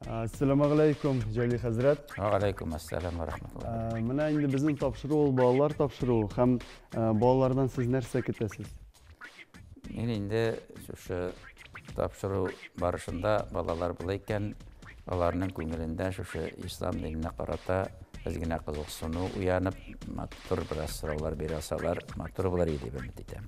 Assalamu alaikum Jalil Hazrat. Алейкум ассалам ва рахматуллах. Менә инде безнең тапшыру балалар тапшыру һәм балалардан сез нәрсә көтәсез? Мин инде шушы тапшыру барышында балалар була икән, аларның күңелендә шушы ислам диненә карата безгенә кызыксыну уянып, матур бераз сораулар бирә алсалар, матур булыр иде дип өмет итәм.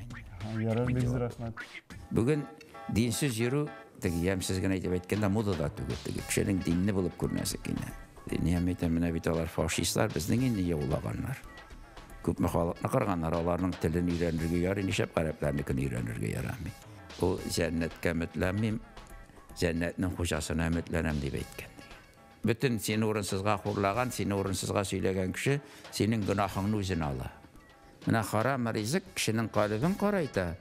Ярар, бик рәхмәт. Бүген динсез йөрү теге ямсыз гына әйтеп әйткәндә модада түгел, теге кешенең динне булып күрнәсе килә. Дини әмәйтә менә бит алар фашистлар безнең инде яулаганнар. Күпме халыкны кырганнар, аларның телен өйрәнергә ярый, нишәп гарәпләрнекен өйрәнергә ярамый. Ул җәннәткә өметләнмим, җәннәтнең хуҗасына өметләнәм дип әйткән. Bütün seni урынсызга хурлаган, seni урынсызга сөйләгән кеше синең гөнаһыңны үзенә ала. Менә харам ризык кешенең калыбын карайта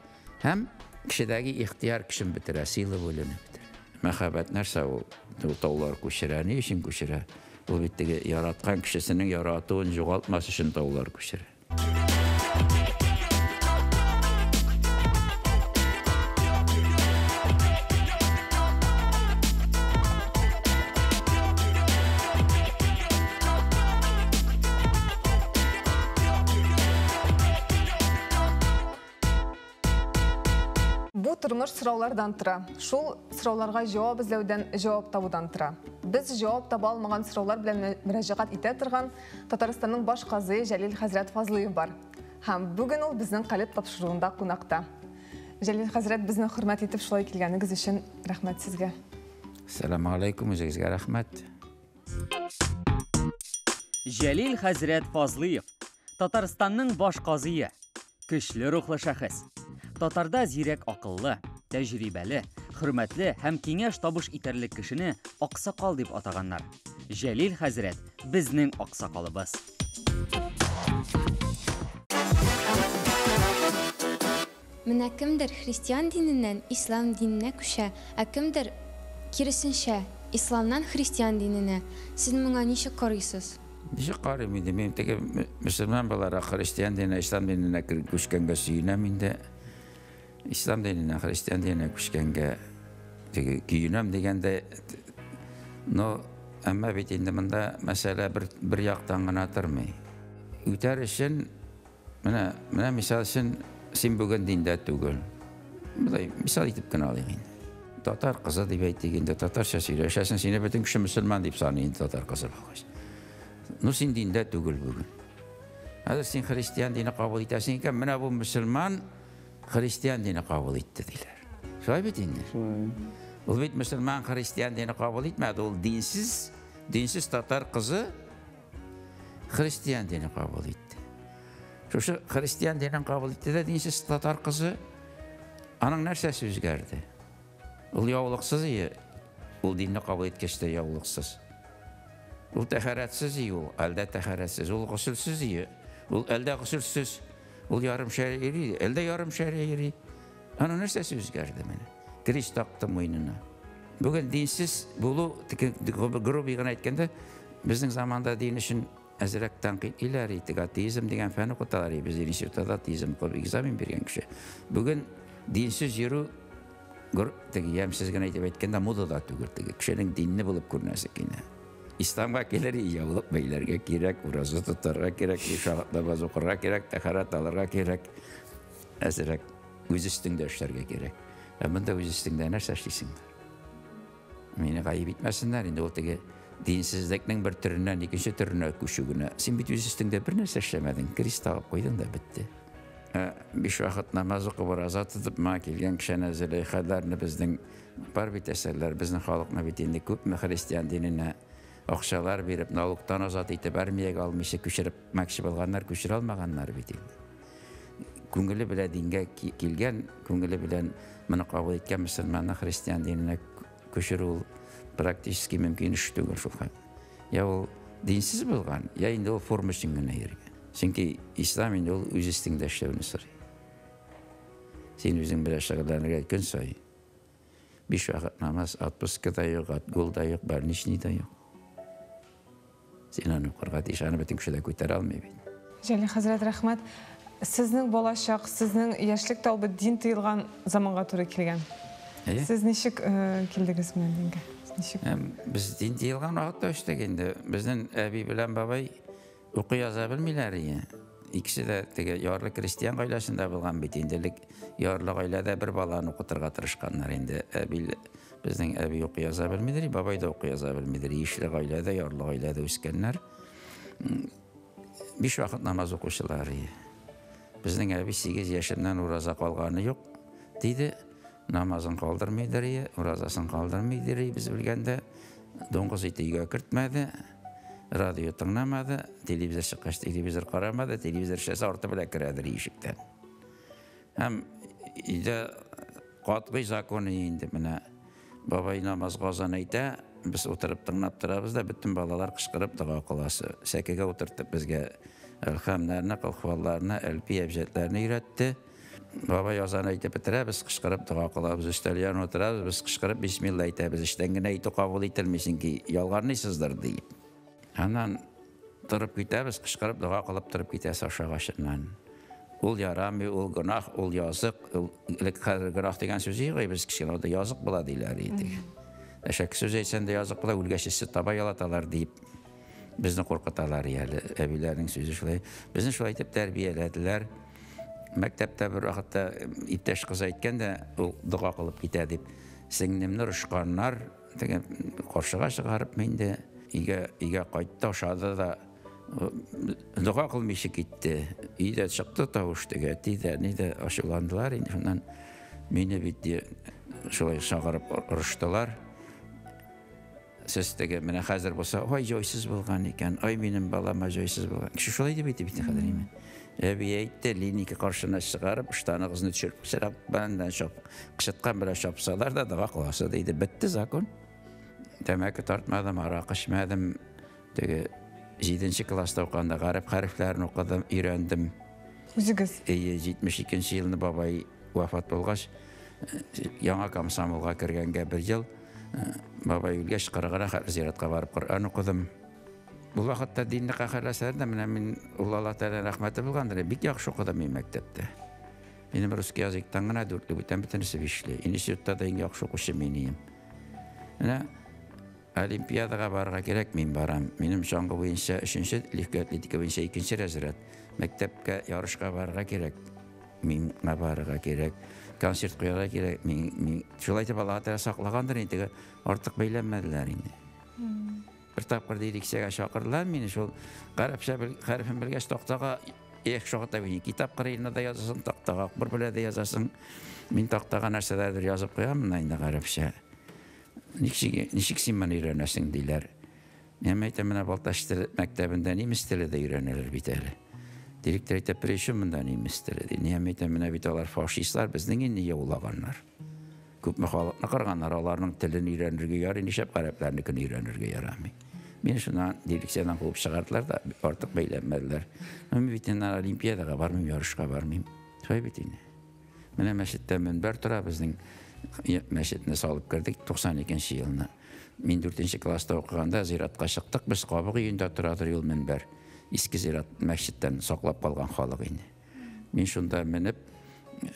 һәм кешедәге ихтияр кешен бетерә, сыйлы бүлене бетерә. Мәхәббәт нәрсә ул? Ул таулар күчерә, ни өчен күчерә? Ул бит теге яраткан кешесенең яратуын югалтмас өчен таулар күчерә. Бу тормыш сораулардан тора. Шул сорауларга җавап эзләүдән җавап табудан тора. Без җавап таба алмаган сораулар белән мөрәҗәгать итә торган Татарстанның баш казые Җәлил хәзрәт Фазлыев бар. Һәм бүген ул безнең калет тапшыруында кунакта. Җәлил хәзрәт, безне хөрмәт итеп шулай килгәнегез өчен рәхмәт сезгә. Ассаламу алейкум, үзегезгә рәхмәт. Җәлил хәзрәт Фазлыев, Татарстанның баш казые, көчле рухлы шәхес. Татарда зирәк акыллы, тәҗрибәле, хөрмәтле һәм киңәш табыш итәрлек кешене аксакал дип атаганнар. Җәлил хәзрәт безнең аксакалыбыз. Менә кемдер христиан диненнән ислам диненә күчә, ә кемдер киресенчә исламнан христиан диненә. Сез моңа ничек карыйсыз? Ничек карыйм инде? Мин теге мөселман балалар христиан диненә, ислам диненә күчкәнгә сөенәм инде. İslam dinine, Hristiyan dinine küçkenge giyinem degende ama bit indi bunda mesele bir yaktan gına tırmay. Üter için mene misal için sen bugün dinde tügül. Misal itip gına alayım. Tatar kızı deyip ettiğinde Tatarça söylüyor. Eşesin seni bütün kişi Müslüman deyip sanayın Tatar kızı bakış. No sen dinde tügül bugün. Hadi sen Hristiyan dini kabul edersin ki mene bu Müslüman Hristiyan dini kabul etti diler. Şöyle bir dinler. O bit Müslüman Hristiyan dini kabul etmedi. O dinsiz Tatar kızı Hristiyan dini kabul etti. Şu Hristiyan dini kabul etti de dinsiz Tatar kızı anın nersesi üzgerdi. O yavuluksuz iyi. O dinini kabul etkeşte yavuluksuz. O teharetsiz iyi o. Elde teharetsiz. O gusülsüz iyi. O elde gusülsüz. Ol yarım şehre yeri, elde yarım şehre yeri. Ana nersesi üzgerdi beni. Kriz taktı moynuna. Bugün dinsiz bulu grubu yığına etkende bizning zamanda din için azrak tanqid ileri ateizm degan fani qo'talari biz institutda ateizm qilib egzamin bergan kishi. Bugün dinsiz yürü tegi yamsizgina aytib aytganda modada tugul tegi kishining dinni bo'lib ko'rnasi kina. İslam'a gelir yavulup beylerge gerek, urazı tutarga gerek, namaz okurga gerek, taharat alırga gerek, azrak öz üstünde işlerge gerek. Bunda öz üstünde ne seçlisinler? Meni gayip etmesinler. Indi o tege dinsizlikning bir türünden ikinci türüne kuşuguna. Sen bit öz üstünde bir narsa seçlemedin. Krist tağıp koydun da bitti. Bir vakit namaz okup urazı tutup ma kelgen kişene züleyhalarını bizden var bit eserler, bizden halkına bitindi. Köpme Hristiyan dinine akşalar verip, naluktan azat etip, ermeyek almışı küçürüp, makşi bulganlar, küçür almaganlar bitin. Küngülü bile dinge kilgen, küngülü bile bunu kabul etken Müslümanlar Hristiyan dinine küçür ol, praktiski mümkün iştügün şulgan. Ya o dinsiz bulgan, ya indi o formu için güne yergen. Çünkü İslam indi o öz istinde işlevini soruyor. Sen özün bir aşağılarına gün sayı. Bir şu vakit namaz, 62 da yok, 60 da yok, barnişni da yok. Sen onu korkat işanı bütün kişide koytar almayı bin. Җәлил хәзрәт, рәхмәт. Сезнең балачак, сезнең яшьлек табы дин тыелган заманга туры килгән. Сез ничек килдегез менә дингә? Biz din deyilген vaqtda işte bizden abi bilen babay oku yaza bilmiler ya. İkisi de yarlı Hristiyan gaylesinde bulgan bit. İndilik yarlı gaylede bir balаны okuturga tırışkanlar. Indi bizden abi oku yaza bilmidir, babay da oku yaza bilmidir. İşli gaylede, yarlı gaylede üskenler. Bir vakit namaz okuşuları. Bizden abi 8 yaşından uraza kalganı yok. Deydi, namazın kaldırmaydır, urazasın kaldırmaydır. Biz bilgende 9 itiga kirtmedi. Radyo tınlamadı, televizor çıkış, televizor karamadı, televizor şişesi orta bile kiradır işikten. Hem de katgı zakonu indi bana. Babay namaz kazanıydı, biz oturup tınlap durabız da bütün balalar kışkırıp dığa kılası. Sekege oturtup bizge elhamlarını, kılhvallarını, elpi ebjetlerini üretti. Babay yazanıydı bitire, biz kışkırıp dığa kılabız, üsteliyen oturabız, biz kışkırıp Bismillah ite, biz iştengine iti kabul itilmişsin ki yalgarnısızdır deyip. Hemen durup gideriz, kışkırıp dua kılıp durup gideriz aşağı başından. Ol yaramı, ol günah, ol yazık. Günah degen sözü yok, biz kişiler orada yazık bula deyleriydi. Eşek söz etsen de yazık bula, ülgeşisi taba yalatalar deyip bizni korkutalar yani, evilerin sözü şulay. Bizni şulay etip terbiyelediler. Mektepte bir vakitte ipteş kız aytken de dua kılıp gider deyip sinimler, uşkanlar, korşuğa çıkarıp mende. İge kayıtta aşağıda da dua kılmışı gitti. İyi de çıktı tavuş dedi de ne de aşılandılar. Şundan beni bitti. Şöyle çağırıp ırıştılar. Siz de bana hazır olsa, ay joysuz bulgan iken, ay benim balama joysuz bulgan. Kişi şöyle bitti kadarıyım. Ebiye itti, liniki karşına çıkarıp, üç kızını düşürüp, sıra benden şap, kışıtkan bile şapsalar da dua kılasa deydi. Bitti zakon. Demek ki tartmadım, arakışmadım. 7. klasta okanda garip harflerini okudum, öğrendim. Üzügüz. 72. yılını babay vefat bolgaç, yana komsomolga kirgenge bir yıl, babay ülgeç Qırğıra ziyaratga barıp Qur'an okudum. Bu vaqtda dinni qaharlasar da men Allah Teala rahmeti bulgandır. Bik yaxşı okudum mektepte. Benim Ruski yazıktan gana 4'lü biten bitinisi bişli. İnstitutta da en yaxşı okuşum meniyim. Olimpiyadaga barga gerek men baram. Menim soňky boýunça 3-nji, atletika boýunça 2-nji razrad. Mektepke yarışga barga gerek. Men barga gerek. Konsert goýarga gerek. Men şolay aýtyp Allah Taala saklagandyr indi. Artyk beýlenmediler indi. Bir tapyr direksiýaga çakyrdylar meni şol garapça bir harfim bilgeç toktaga şoğata bir kitap qırıyına da yazasın, taktaga bir bile de yazasın. Men taktaga narsalardır yazıp koyamın indi garapça. Nişik simman öğrenesin deyler. Nehmetemine Baltaştır Mektebinden nemis dili de öğrenilir biteli. Direktör etip preşimden nemis dili. Nehmetemine bitalar faşistler bizden niye ulağanlar. Köp mehalatına qarğanlar onların tilini öğrenirge yarı, nişep gariplernikini öğrenirge yaramay. Beni şundan direksiyadan qılıp çıkardılar da artık beylenmediler. Ben bitinden olimpiyadaga barmayım, yarışga barmayım. Şöyle bitini. Mene meşitten minber tura bizden meşetine salıp girdik 92. yılına. 14. klasta okuganda ziratga çıktık. Biz qabık uyunda turadır yol minber. Eski zirat meşetten saklap kalgan halık indi. Men şunda minip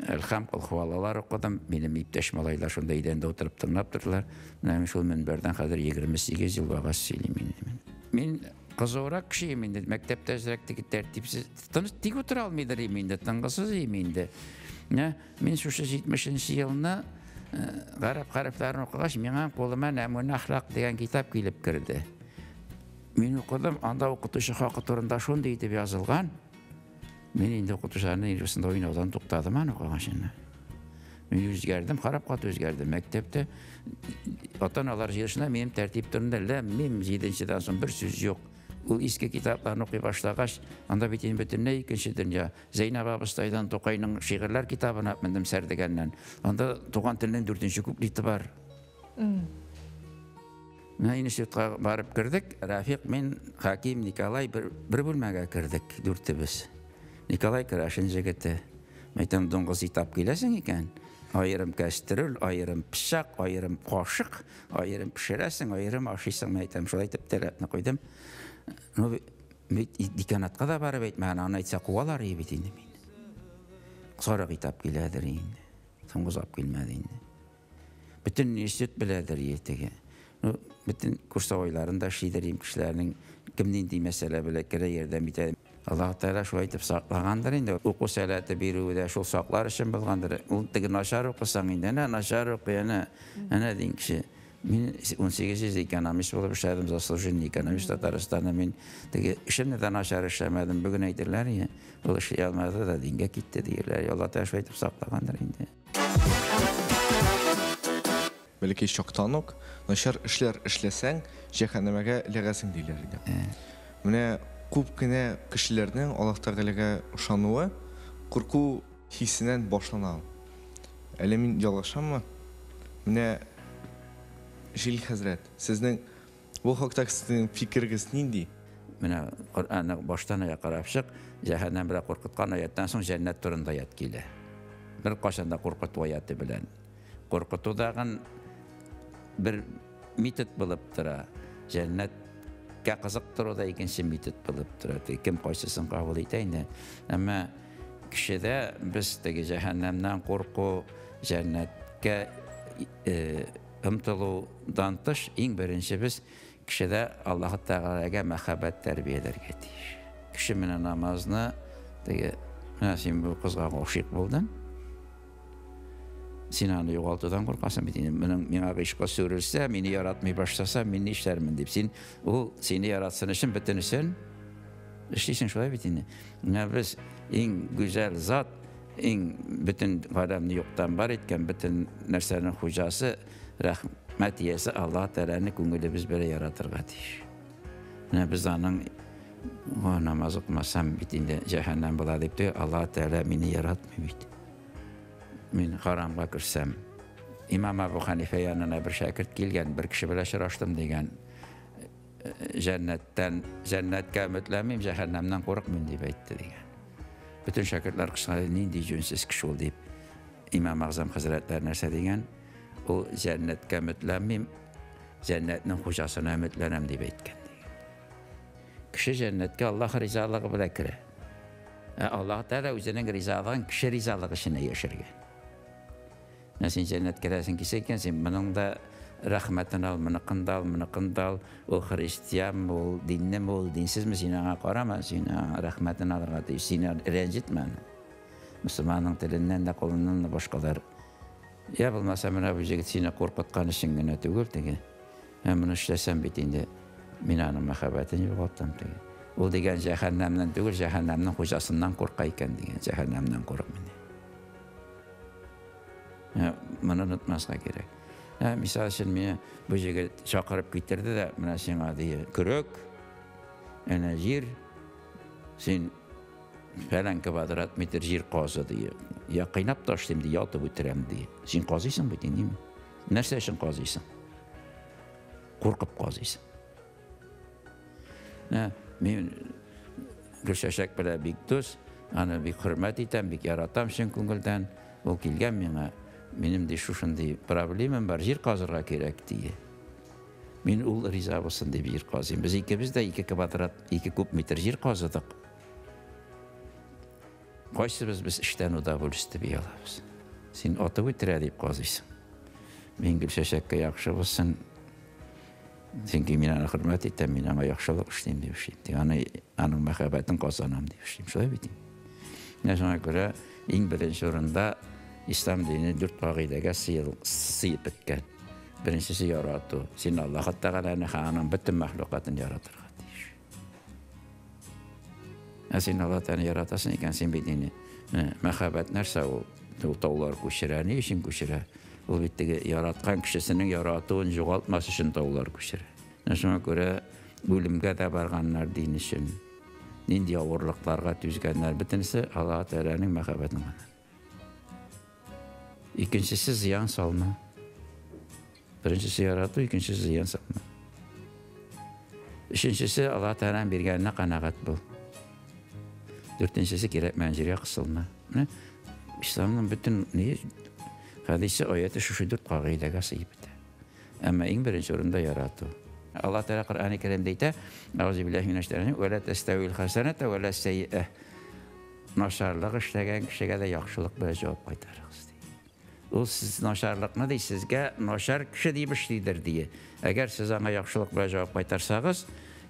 elham kılhvalalar okudum. Benim ipteş malaylar şunda idende oturup tırnap durdular. Men şol minberden hadir 28 yıl babas söyleyeyim. Men kızırak kişiyim indi. Mektepte zirekteki tertipsiz. Tik otura almaydır indi. Tangısız indi. Men şu 70. yılına garip-gariplerini okugaç, meňe koluma Nämune ahlak degan kitap gelip kirdi. Men okudum, anda okutuşy haky turunda şonday diýip ýazylgan. Men indi okutuşlaryny ýerinde oýnawdan toktadım an okugaçyny. Men özgerdim, harap gat özgerdim. Mektepte ata-analar ýerinde menim tertiplerimde mem 7-den soň bir söz ýok. Ul eski kitaplarını okuy başlagaç, anda bitin bütünne ikinci dünya. Zeynep Abıstay'dan Tokay'nın şiirler kitabını yapmadım serdegenden. Anda Tokan tilinin 4-nji kupleti var. İnstitutga barıp girdik. Rafiq, men, Hakim, Nikolay bir bölmege kirdik, 4'tübüz. Nikolay Kıraşınca gitti. Meytem 9 kitap gelesin iken. Ayrım kestiril, ayrım pişak, ayrım kaşık, ayrım pişiresin, ayrım aşıysın. Meytem şolay tip terapini koydum. Dikanatga da barıp etmän ana aýtsa kuwalar ýebit indi men. Sonra kitap geledir indi. Soňguzap gelmedi indi. Bütün institut biledir ýetigi. bütün kursavaylarında şiidirim kişilerin kimden diye mesele bile kere yerden biter. Allah Teala şu ayıp saklagandır indi. Oku salati biruda şu saklar için bilgandır. Ul tigi naşar okusan indi. Ne naşar okuyana ana din kişi. Min 18 ekonomist olup işledim zaslujin ekonomist Tataristan'da min tigi şimdi de naşar işlemedim. Bugün aytırlar ya. O işi almadı da dinge gitti diyorlar. Allah Teala şu ayıp saklagandır indi. Belki şoktanok, naşar işler işlesen, cehennemege legasin diler. Mene күп кенә кешеләрнең Аллаһ Тәгаләгә ышануы курку хиссеннән башлана. Әле мин ялгышаммы? Менә Җил хәзрәт, сезнең бу хакта сезнең фикергез нинди? Менә Коръанны баштан аяк карап чык, җәһәннәм белән куркыткан аяттан соң җәннәт турында аят килә. Бер кашанда куркыту аяты белән. Куркыту дагын бер метод булып тора. Җәннәткә кызыктыру да икенче метод булып тора. Кем кайсысын кабул итә инде. Әмма кешедә без теге җәһәннәмнән курку, җәннәткә ымтылудан тыш иң беренче без кешедә Аллаһ Тәгаләгә мәхәббәт тәрбияләргә тиеш. Кеше менән намазны теге менә син бу кызга гашыйк булдың. Син аны югалтудан куркасың бит инде. Миңа гыйшкка сүрелсә, мине яратмый башласа, мин ни эшләрмен дип. Син ул сине яратсын өчен бөтенесен эшлисең шулай бит инде. Менә без иң гүзәл зат, иң бөтен гадәмне юктан бар иткән бөтен нәрсәнең хуҗасы, рәхмәт иясе Аллаһ Тәгаләне күңелебез белән яратырга тиеш. Менә без аның намаз укымасам бит инде җәһәннәм була дип, Аллаһ Тәгалә мине яратмый бит. Мин харамга кирсәм, Имам Абу Ханифа янына бер шәкерт килгән, бер кеше белән очраштым дигән. Җәннәткә өметләмим, җәһәннәмнән курыкмыйм дип әйтте дигән. Bütün şakirtler kısmında nindi cünsiz kişi ol deyip İmam Azam Hazretler нәрсә дигән, ул җәннәткә өметләнмим, җәннәтнең хуҗасына өметләнәм дип әйткән. Кеше җәннәткә Аллаһ ризалыгы белән керә. Аллаһ Тәгалә үзенең ризалыгын кеше ризалыгы өчен яшәргән. Син җәннәткә керәсең кисәкән, син моның да рәхмәтен ал, моны кындал, ул христиан, ул динне, ул динсезме, син аңа карама, син рәхмәтен алырга тиеш, син рәнҗетмә. Мөселманның теленнән дә кулыннан да башкалар. Я булмаса менә бу җегет сине куркыткан өчен генә түгел теге. Моны эшләсәм бит инде мин аның мәхәббәтен югалтам теге. Ул дигән җәһәннәмнән түгел, җәһәннәмнең хуҗасыннан курка икән дигән, җәһәннәмнән курыкмый. Моны онытмаска кирәк. Misal için beni bu җегет çakırıp getirdi de менә сиңа diye körök, әнә җир, син фәлән квадрат метр җир казы diye. Я кыйнап ташлыйм diye, ятып үтерәм diye. Син казыйсың бит инде. Нәрсә өчен казыйсың? Куркып казыйсың. Мин Гөлшәшәк белән бик дус, аны бик хөрмәт итәм, бик яратам чын күңелдән. Ул килгән миңа. Минем дә шушындый проблемам бар, җир казырга кирәк дие. Мин ул риза булсын дип җир казыйм. Без икебез дә 2 квадрат, 2 куб метр җир казыдык. Кайсыбыз без эштән уда бүлеште бия алабыз. Син атып үтерә дип казыйсың. Мин Гөлшәшәккә яхшы булсын. Синки мин аны хөрмәт итәм, мин аңа яхшылык эшлим дип эшлим. Аның мәхәббәтен казанам дип эшлим. Шулай бит. Шуңа күрә иң беренче урында İslam dini 4 кагыйдәгә сыйып беткән. Беренчесе ярату. Син Аллаһ Тәгаләне ханың бөтен мәхлукатын яратырга тиеш. Син Аллаһ Тәгаләне яратасың икән, син бит инде мәхәббәт нәрсә ул? Ул таулар күчерә, ни өчен күчерә? Ул бит теге яраткан кешесенең яратуын югалтмас өчен таулар күчерә. Шуңа күрә үлемгә дә барганнар дин өчен. Нинди авырлыкларга түзгәннәр, бөтенесе Аллаһ Тәгаләнең мәхәббәтен. İkincisi ziyan salma. Birincisi yaratı, ikincisi ziyan salma. Üçüncüsü Allah Teala'nın bergənine qanaat bul. Dördüncüsü gerek mənciriyə qısılma. İslam'ın bütün hadisi ayeti şu 4 qagıydəyə sahibdir. Amma ən birinci orunda yaratı. Allah Teala Qur'an-ı Kerimdə deyir: "Əuzubillahimineşşeytanirracim və la testawil hasanatu və la sayyi'ah." Naşarlıq işləyən kişiyə də yaxşılıq belə cavab qaytarırıq. Ул сез нашарлыкны ди сезгә нашар кеше дип эшлидер ди. Әгәр сез аңа яхшылык белән җавап кайтарсагыз,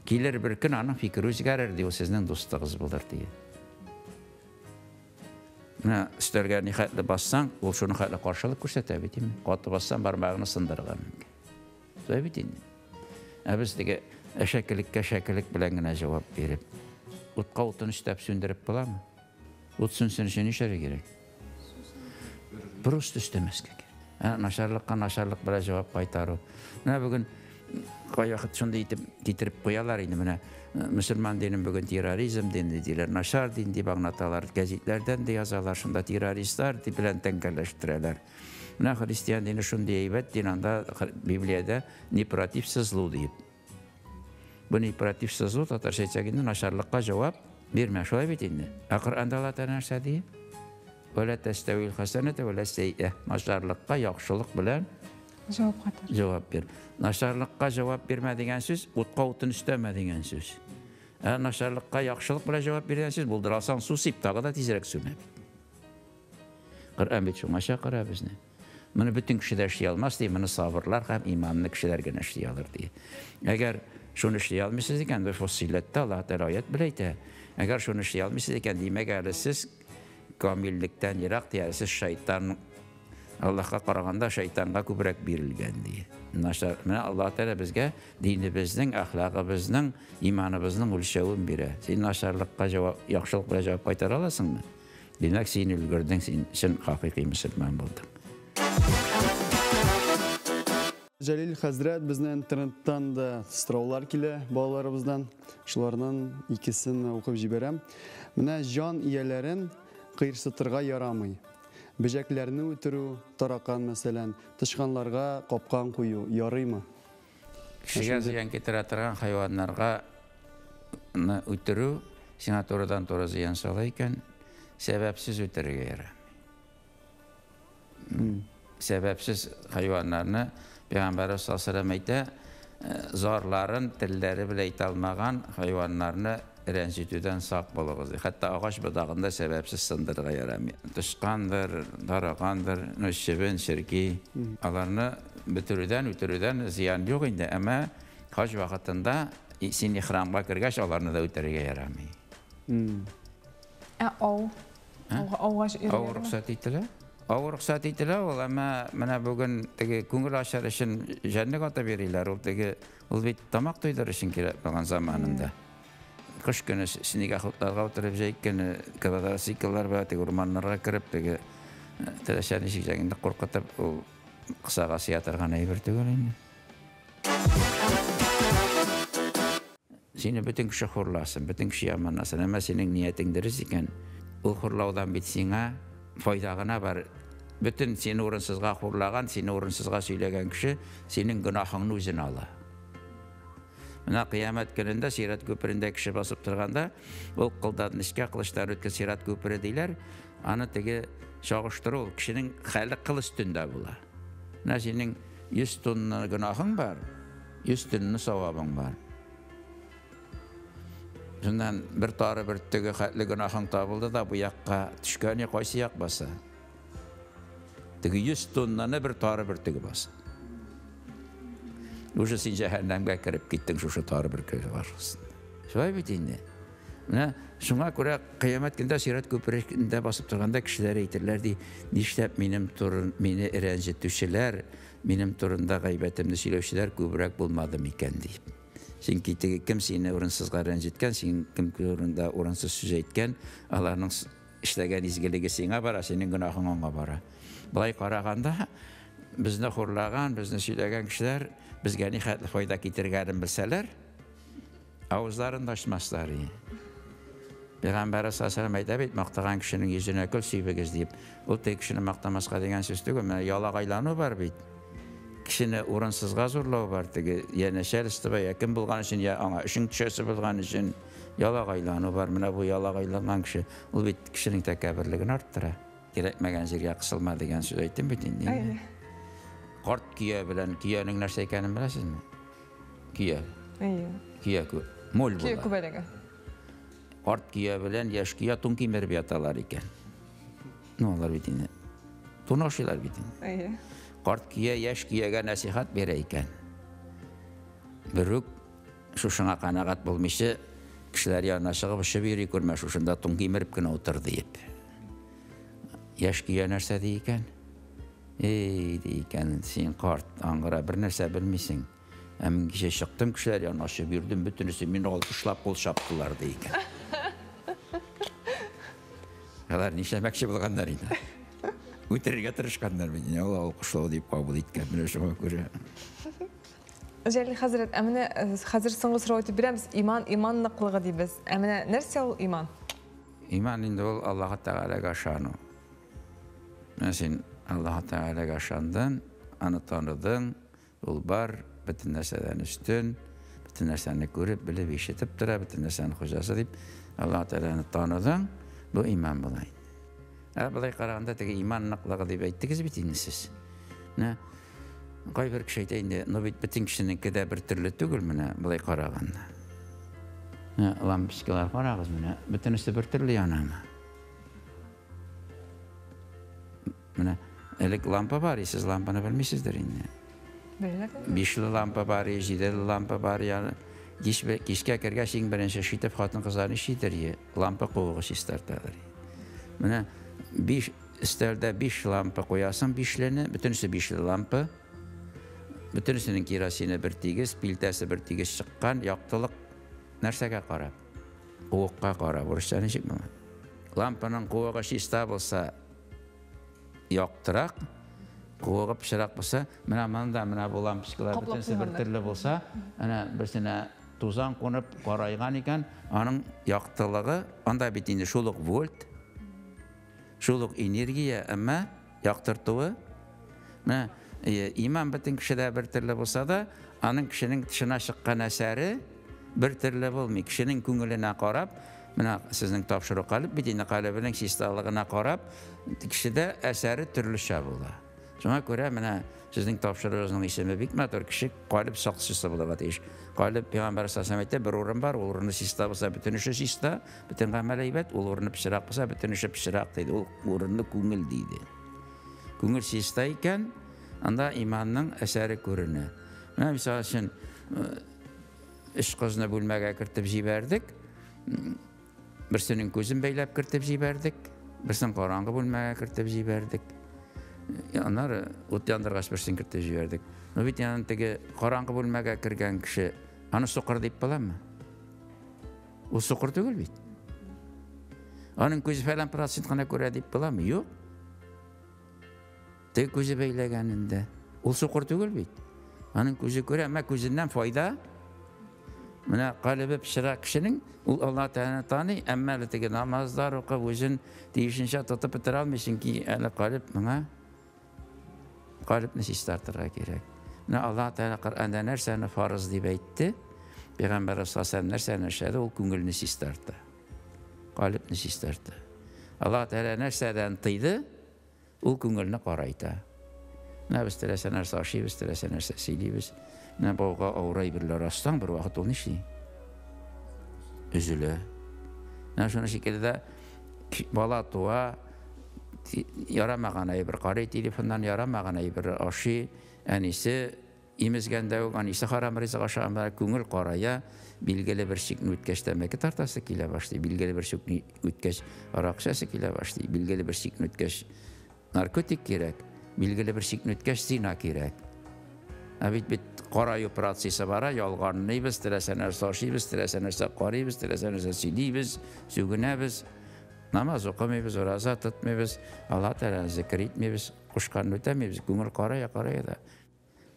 килер бер көн аның фикере үзгәрер ди, ул сезнең дустыгыз булыр ди. Менә өстәлгә нихәтле бассаң, ул шуны хәтле каршылык күрсәтә бит инде. Каты бассаң, бармагын сындырган мөмкин. Шулай бит инде. Ә без теге әшәкелеккә шәкелек белән генә җавап биреп, утка утын өстәп сүндереп буламы? Ут сүнсен өчен нишләргә кирәк? Просто өстәмәскә кирәк. Нашарлыкка нашарлык белән җавап кайтару. Менә бүген кайвакыт шундый итеп китереп куялар инде менә мөселман динен бүген терроризм дине диләр, нашар дин дип аңлаталар, гәзитләрдән дә язалар, шунда террористлар дип белән тәңкәләштерәләр. Менә христиан дине шундый әйбәт дин, анда Библиядә не против злу дип. Бу не против злу татарча әйтсәгә нашарлыкка җавап бирмә, шулай бит инде. Коръәндә Алла Тәгалә нәрсә ди? Вәлә тәстәвил хасанәтә вәлә сәййә. Нашарлыкка яхшылык белән җавап бир. Нашарлыкка җавап бирмә дигән сүз, утка утын өстәмә дигән сүз. Нашарлыкка яхшылык белән җавап биргән сүз, булдырасаң су сип, тагы да тизрәк сүнә. Коръән бит шуңа чакыра безне. Моны бөтен кешеләр эшли алмас ди, моны сабырлар һәм иманлы кешеләр генә эшли алыр ди. Әгәр шуны эшли алмыйсыз икән, бу фасиләттә Аллаһ Тәгалә аят белә әйтә. Әгәр шуны эшли алмыйсыз икән, димәк әле сез камиллектән ерак, сез шайтан, Аллаһка караганда шайтанга күбрәк бирелгән ди. Нашар, менә Аллаһ Тәгалә безгә динебезнең, әхлагыбызның, иманыбызның үлчәвен бирә. Син нашарлыкка җавап, яхшылык белән җавап кайтара аласыңмы? Димәк, син өлгердең, син хакыйкый мөселман булдың. Җәлил хәзрәт, безне интернеттан да сораулар килә балаларыбыздан. Шуларның икесен укып җибәрәм. Менә җан ияләрен кыйрсытырга ярамый. Бөҗәкләрне үтерү, таракан мәсәлән, тышканларга капкан кую ярыймы? Кешегә зыян китерә торган хайваннарга үтерү, сиңа турыдан-туры зыян сала икән, сәбәпсез үтерергә ярамый. Сәбәпсез хайваннарны Пәйгамбәр саллаллаху алейһи ва сәллям әйтә, зарларын телләре белән әйтә алмаган хайваннарны рәнҗетүдән сак булыгыз. Хәтта агач будагында сәбәпсез сындырырга ярамый. Тышкандыр, таракандыр, чебен, ширки, аларны үтерүдән зыян юк инде, әмма хаҗ вакытында син ихрамга кергәч аларны да үтерергә ярамый. Рөхсәт ителә? Рөхсәт ителә, әмма менә бүген теге күңел ачар өчен җәннәт ата бириләр, ул бит тамак туйдыр өчен кирәк булган заманында. Кыш көне снегоходларга утырып җәйкән квадроцикллар белән теге урманнарга кереп, теге теләшәне җигәндә куркытып, ул кысага сыятырган әйбер түгел инде. Сине бөтен кеше хурласын, бөтен кеше яманласын, әмма синең ниятең дөрес икән, ул хурлаудан бит сиңа файда гына бар. Бөтен сине урынсызга хурлаган, сине урынсызга сөйләгән кеше синең гөнаһыңны үзенә ала. Менә кыямәт көнендә Сират күперендә кеше басып торганда, ул кылдан нечкә кылычлар үткән Сират күпере диләр, аны теге чагыштыру кешенең хәле кыл өстендә була. Менә синең 100 тонна гөнаһың бар, 100 тонна савабың бар. Шуннан бер тары бер теге хәтле гөнаһың табылды да, бу якка төшкәне кайсы як баса? Теге 100 тоннаны бер тары бер теге баса. Уже син җәһәннәмгә кирип киттең шушы тары бер көйгә барсың. Шулай бит инде. Менә шуңа күрә кыямәт көндә Сират күперендә басып торганда кешеләр әйтерләр ди, нишләп мине рәнҗетүчеләр, минем турында гайбәтемне сөйләүчеләр күбрәк булмады микән дип. Чөнки теге кем сине урынсызга рәнҗеткән, син кем турында урынсыз сүз әйткән, аларның эшләгән изгелеге сиңа бара, синең гөнаһың аңа бара. Булай караганда безне хурлаган, безне сөйләгән кешеләр безгә ни хәтле файда китергәнен белсәләр, авызларын ачмаслар. Пәйгамбәр саллаллаху алейһи ва сәллям әйтә бит, мактаган кешенең йөзенә көл сөйбегез дип. Ул теге кешене мактамаска дигән сүз түгел, менә ялагайлану бар бит. Кешене урынсызга зурлау бар, теге янәшәл истибай якын булган өчен, я аңа өчен төшәсе булган өчен ялагайлану бар. Менә бу ялагайланган кеше, ул бит кешенең тәкәбберлеген арттыра. Кирәкмәгән җиргә кысылма дигән сүз әйттем бит инде. Карт кия белән киянең нәрсә икәнен беләсезме? Кия. Кия мул була. Кия күбәлеге. Карт кия белән яшь кия тун кимереп яталар икән. Алар бит инде. Тунашылар бит. Әйе. Карт кия, яшь киягә насихат бирә икән. Берүк шушыңа канагат булмыйча кешеләр янына чыгып эшеп йөри күрмә, шушында тун кимереп кенә утыр диеп. Яшь кия нәрсә ди икән? Ди икән, син карт, аңгыра бер нәрсә белмисең. Мин кичә чыктым, кешеләр янына чыгып йөрдем, бөтенесе мине алкышлап кул шаптылар ди икән. Алар нишләмәкче булганнар инде. Үтерергә тырышканнар бит. Ул алкышлау дип кабул иткән, менә шуңа күрә. Җәлил хәзрәт, әміне хәзер соңгы сорау итеп бирәбез. Иман ныклыгы дибез. Әміне нәрсә ул иман? Иман инде ул Аллаһ Тәгаләгә ышану. Син Аллаһ Тәгаләгә ышандың, аны таныдың, ул бар, бөтен нәрсәдән өстен, бөтен нәрсәне күреп, белеп, ишетеп тора, бөтен нәрсәнең хуҗасы дип, Аллаһ Тәгаләне таныдың, бу иман була. Былай караганда теге иман ныклыгы дип әйттегез бит инде сез. Кайбер кеше әйтә инде, но бит бөтен кешенеке дә бер төрле түгел менә былай караганда. Лампочкалар карагыз менә, бөтенесе бер төрле янамы. Менә элек лампа бар, сез лампаны белмисездер инде. Беләләр. 5 лампа бар, 7 лампа бар, яны кичкә кергәч иң беренче шитеп хатын кызларны шитер, лампа куыгыч истарталар. Менә 5 өстәлдә 5 лампа куясың, 5лене, бөтенесе 5 лампа. Бөтенесенең керосины бер тигез, пилтәсе бер тигез чыккан, яктылык нәрсәгә карап? Куыкка карап, урысча ничек була? Лампаның куыгы чиста булса, яктырак, куыгы пычрак булса, менә монда менә бу лампочкалар бөтенесе бер төрле булса, ана берсенә тузан кунып карайган икән, аның яктылыгы, анда бит инде шулык вольт, шулык энергия, әмма яктыртуы, менә иман бөтен кешедә бер төрле булса да, аның кешенең тышына чыккан әсәре бер төрле булмый. Кешенең күңеленә карап, менә сезнең тапшыру калып, бит инде калыбының чисталыгына карап, кешедә әсәре төрлечә була. Шуңа күрә менә сезнең тапшыруыгызның исеме бик матур, кеше калып сакчысы булырга тиеш. Калып Пәйгамбәр саллаллаху бер урын бар, ул урынны чиста булса, бөтен эше чиста, бөтен гамәл әйбәт, ул урынны пычрак булса, бөтен эше пычрак диде. Ул урынны күңел диде. Күңел чиста икән, анда иманның әсәре күренә. Менә мисал өчен эш кызны бүлмәгә кертеп җибәрдек. Берсенең күзен бәйләп кертеп җибәрдек, берсен караңгы бүлмәгә кертеп җибәрдек. Аннары ут яндыргач берсен кертеп җибәрдек. Но бит янын теге караңгы бүлмәгә кергән кеше, аны сукыр дип буламы? Ул сукыр түгел бит. Аның күзе фәлән процент кына күрә дип буламы? Юк. Теге күзе бәйләгәнендә, ул сукыр түгел бит. Аның күзе күрә, әмма күзеннән файда. Менә калыбы пычрак кешенең, ул Аллаһ Тәгаләне таный, әмма теге намазлар укып, үзен тиешенчә тотып бетерә алмый, чөнки әле калып моңа калыпны чистартырга кирәк. Менә Аллаһ Тәгалә Коръәндә нәрсәне фарыз дип әйтте, Пәйгамбәр саллаллаху нәрсәне эшләде, ул күңелне чистарта. Калыпны чистарта. Аллаһ Тәгалә нәрсәдән тыйды, ул күңелне карайта. Менә без теләсә нәрсә ашыйбыз, теләсә нәрсә сөйлибез. Менә бауга авырай берләр астан бер вакыт ул нишли? Üzülә. Менә шуны шикелле бала туа, ярамаган әйбер карый, телефоннан ярамаган әйбер ашый, әнисе имезгәндә үк әнисе харам ризык ашаганда күңел карая, билгеле бер чикне үткәч тәмәке тартасы килә башлый, билгеле бер чикне үткәч аракчасы килә башлый, билгеле бер чикне үткәч наркотик кирәк, билгеле бер чикне үткәч зина кирәк. Бит караю процессы бара, ялганлыйбыз, теләсә нәрсә ашыйбыз, теләсә нәрсә карыйбыз, теләсә нәрсә сөйлибез, сүгенәбез, намаз укымыйбыз, ураза тотмыйбыз, Аллаһ Тәгаләне зикр итмибез, кушканны үтәмибез, күңел карая да.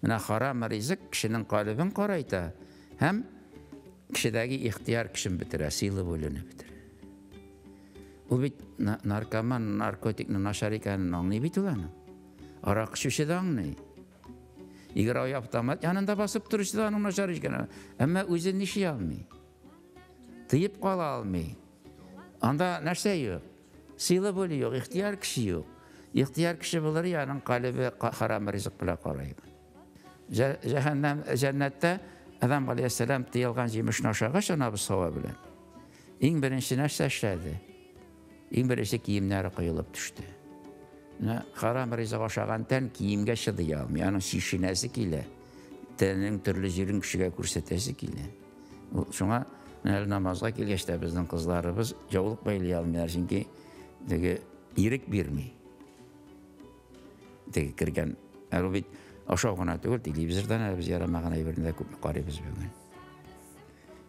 Менә харам ризык кешенең калыбын карайта, һәм кешедәге ихтияр кешен бетерә, сыйлы бүлене бетерә. Ул бит наркоман, наркотикны начар икәнен аңлый бит ул аны. Арак эчүче дә аңлый. Играу автомат янында басып торучы да аның начар икәнен, әмма үзен ниши алмый. Тыеп кала алмый. Анда нәрсә юк? Сыйлы бүле юк, ихтияр кеше юк. Ихтияр кеше булыр, аның калыбы харам ризык белән карый. Җәннәттә Адам алейһиссалам тыелган җимешне ашагач, ана сава белән. Иң беренче нәрсә эшләде? Иң беренче киемнәре коелып төште. Харам ризык ашаган тән киемгә чыдый алмый, аның шишенәсе килә. Тәннең төрле җирен кешегә күрсәтәсе килә. Шуңа әле намазга килгәч тә безнең кызларыбыз җаулык бәйләй алмыйлар, чөнки теге ирек бирми. Теге кергән, әле бит ашау гына түгел, телевизордан без ярамаган әйберне дә күпме карыйбыз бүген.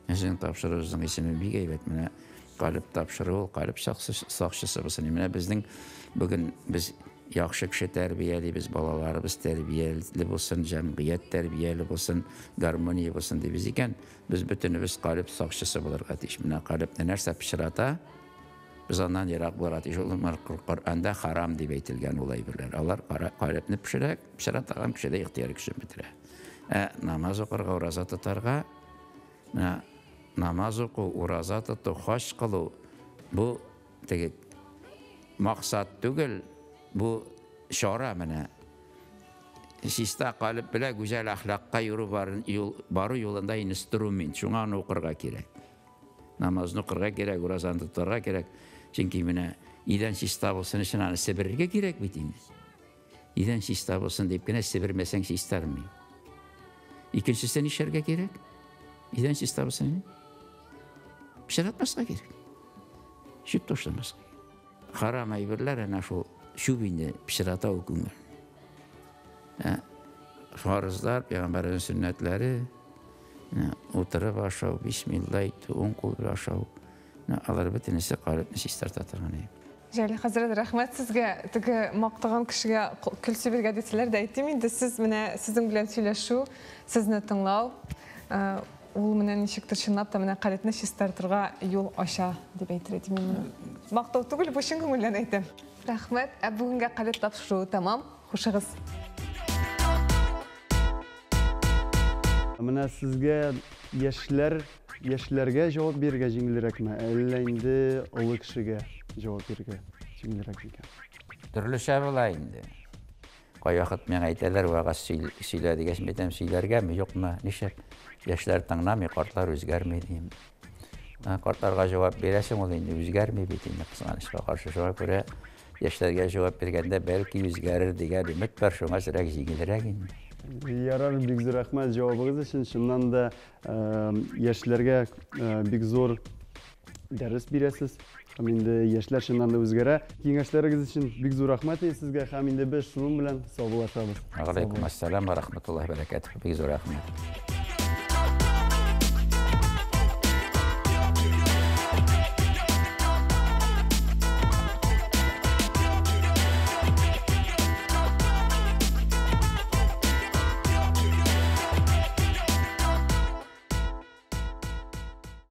Мәсәлән, тапшырыгызның исеме бик әйбәт, менә калып тапшыру, калып сакчысы булсын. Менә безнең бүген без яхшы кеше тәрбиялибез, балаларыбыз тәрбияле булсын, җәмгыять тәрбияле булсын, гармония булсын дибез икән, без бөтенебез калып сакчысы булырга тиеш. Менә калыпны нәрсә пешерата, biz ondan yirak булырга тиеш. Ул Коръәндә харам дип әйтелгән ул әйберләр. Алар калыпны пешерә кеше дә ихтыяр кеше бетерә. Намаз укырга, ураза тотарга, намаз уку, ураза тоту, хаҗ кылу, бу теге максат түгел, бу шара менә. Чиста калып белән гүзәл әхлакка бару юлында инструмент, шуңа аны укырга кирәк. Намазны укырга кирәк, уразаны тотарга кирәк. Чөнки менә идән чиста булсын өчен аны себерергә кирәк бит инде. Идән чиста булсын дип кенә себермәсәң чистармый. Икенчесе нишәргә кирәк? Идән чиста булсын. Пешератмаска кирәк. Шип ташламаска. Харам әйберләр әнә шул инде пешерата укуңа. Фарызлар, пәйгамбәрнең сөннәтләре, утырып ашау, бисмилла әйтү, уң кул белән ашау. Алар бөтенесе калыпны чистарта торган. Җәлил хәзрәт, рәхмәт сезгә. Теге мактаган кешегә көлсә биргә дисәләр дә әйтим инде, сез менә сезнең белән сөйләшү, сезне тыңлау, ул менә ничектер чынлап та менә калыпны чистартырга юл ача дип әйтер идем мин. Мактау түгел, бу чын күңелдән әйтәм. Рәхмәт. Бүгенгә калып тапшыру тамам. Хушыгыз. Менә сезгә яшьләргә җавап бирергә җиңелрәкме, әллә инде олы кешегә җавап бирергә җиңелрәк икән? Төрлечә була инде. Кай вакыт мен әйтәләр, вагаз сөйлә дигәч, мәйтәм, сөйләргәме, юкмы, нишәп? Яшьләр тыңламый, картлар үзгәрмәй дим. Картларга җавап бирәсең, ул инде үзгәрмәй бит инде, кызганычка каршы. Шуңа күрә яшьләргә җавап биргәндә бәлки үзгәрер дигән өмет бар, шуңа сирәк җиңелрәк инде. Ярар, бик зур рәхмәт җавабыгыз өчен. Шуннан да яшьләргә бик зур дәрес бирәсез. Һәм инде яшьләр шуннан да үзгәрә. Киңәшләрегез өчен бик зур рәхмәт сезгә. Һәм инде без шуның белән саубуллашабыз. Алейкум ассалам ва рахматуллаһи ва баракатуһ. Бик зур рәхмәт.